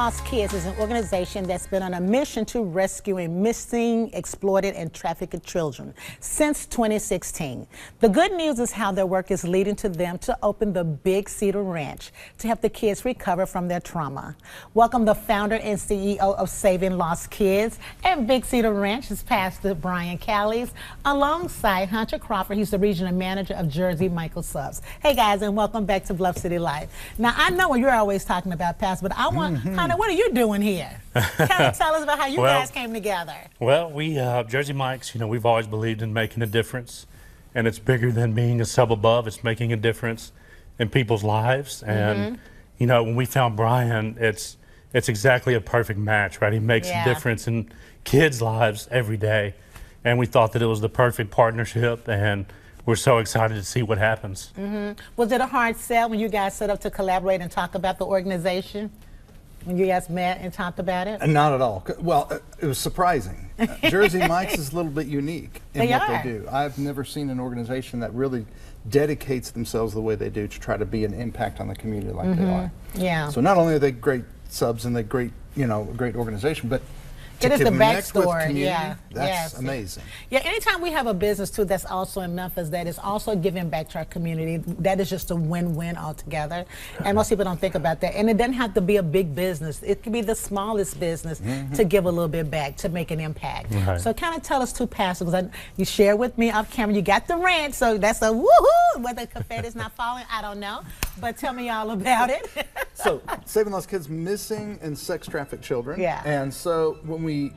Lost Kids is an organization that's been on a mission to rescuing missing, exploited, and trafficked children since 2016. The good news is how their work is leading to them to open the Big Cedar Ranch to help the kids recover from their trauma. Welcome the founder and CEO of Saving Lost Kids and Big Cedar Ranch is Pastor Brian Callies, alongside Hunter Crawford. He's the regional manager of Jersey Michael Subs. Hey guys, and welcome back to Bluff City Live. Now I know what you're always talking about, Pastor, but I want Hunter, what are you doing here? Kind of tell us about how you guys came together. Well, we, Jersey Mike's, we've always believed in making a difference, and it's bigger than being a sub above. It's making a difference in people's lives. And, when we found Brian, it's exactly a perfect match, right? He makes a difference in kids' lives every day. And we thought that it was the perfect partnership, and we're so excited to see what happens. Was it a hard sell when you guys set up to collaborate and talk about the organization? When you guys met and talked about it? Not at all. Well, it was surprising. Jersey Mike's is a little bit unique in what they do. I've never seen an organization that really dedicates themselves the way they do to try to be an impact on the community like they are. Yeah. So not only are they great subs and they're great, a great organization, but it is the backstory. That's amazing. Yeah, anytime we have a business too that's also in Memphis that is also giving back to our community, that is just a win-win altogether. And most people don't think about that. And it doesn't have to be a big business. It can be the smallest business to give a little bit back, to make an impact. So kind of tell us too, Pastor, because you share with me off camera, you got the ranch, so that's a woohoo. Whether confetti's not falling, I don't know. But tell me all about it. So, Saving Lost Kids, missing and sex trafficked children. And so when we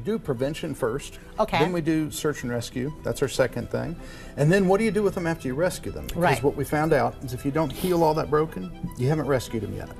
do prevention first, then we do search and rescue. That's our second thing. And then what do you do with them after you rescue them? Because what we found out is if you don't heal all that broken, you haven't rescued them yet.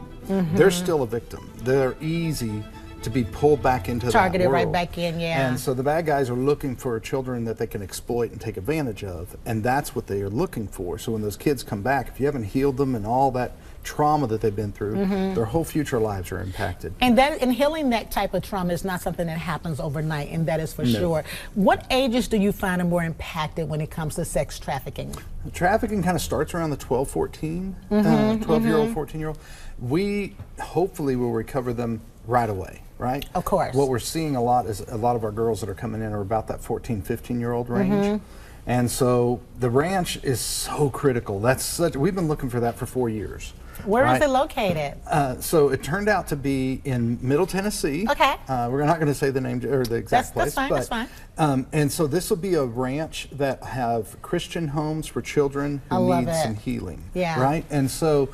They're still a victim. They're easy to be pulled back into that world. Targeted right back in, And so the bad guys are looking for children that they can exploit and take advantage of, and that's what they are looking for. So when those kids come back, if you haven't healed them and all that trauma that they've been through, their whole future lives are impacted. And healing that type of trauma is not something that happens overnight, and that is for sure. What ages do you find are more impacted when it comes to sex trafficking? Trafficking kind of starts around the 12, 14, 12-year-old, 14-year-old. We hopefully will recover them right away, right? Of course. What we're seeing a lot is a lot of our girls that are coming in are about that 14, 15-year-old range. And so the ranch is so critical. We've been looking for that for 4 years. Where is it located? So it turned out to be in Middle Tennessee. We're not going to say the name or the exact place. That's fine. And so this will be a ranch that have Christian homes for children who need some healing. Right? And so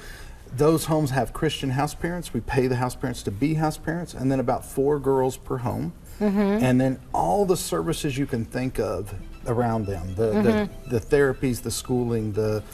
those homes have Christian house parents. We pay the house parents to be house parents, and then about 4 girls per home. And then all the services you can think of around them, the therapies, the schooling, the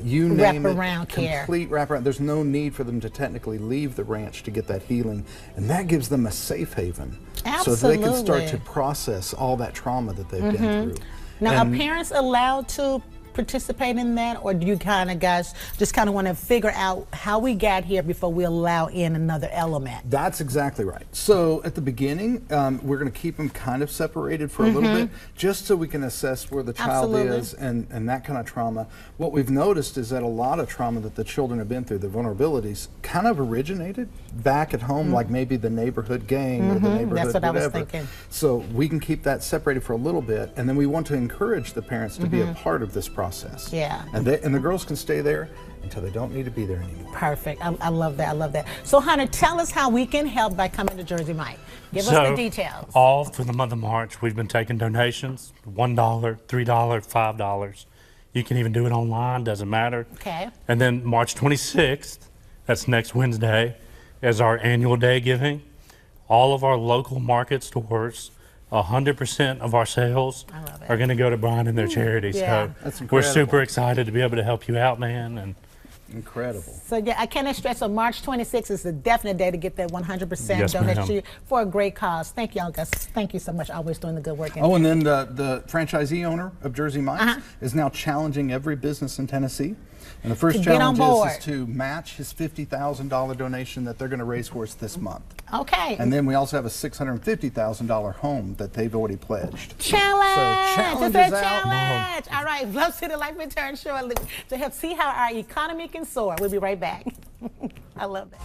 you name it, complete wraparound. There's no need for them to technically leave the ranch to get that healing, and that gives them a safe haven so that they can start to process all that trauma that they've been through. Now, are parents allowed to participate in that, or do you guys just kind of want to figure out how we got here before we allow in another element? That's exactly right. So at the beginning, we're going to keep them kind of separated for a little bit, just so we can assess where the child is and that kind of trauma. What we've noticed is that a lot of trauma that the children have been through, the vulnerabilities, kind of originated back at home, like maybe the neighborhood gang or the neighborhood That's what whatever. I was thinking. So we can keep that separated for a little bit, and then we want to encourage the parents to be a part of this process. And the girls can stay there until they don't need to be there anymore. Perfect. I love that. I love that. So Hunter, tell us how we can help by coming to Jersey Mike. Give us the details. All for the month of March, we've been taking donations, $1, $3, $5. You can even do it online, doesn't matter. And then March 26th, that's next Wednesday, is our annual day giving. All of our local market stores, 100% of our sales are going to go to Brian and their charity. So we're super excited to be able to help you out, man. And incredible. So yeah, I cannot stress. So March 26th is the definite day to get that 100% donation for a great cause. Thank y'all guys. Thank you so much. Always doing the good work. And then the franchisee owner of Jersey Mike's is now challenging every business in Tennessee. And the first challenge is to match his $50,000 donation that they're going to raise for us this month. And then we also have a $650,000 home that they've already pledged. Challenge! So challenge. All right, Bluff City Life returns shortly to help see how our economy can soar. We'll be right back. I love that.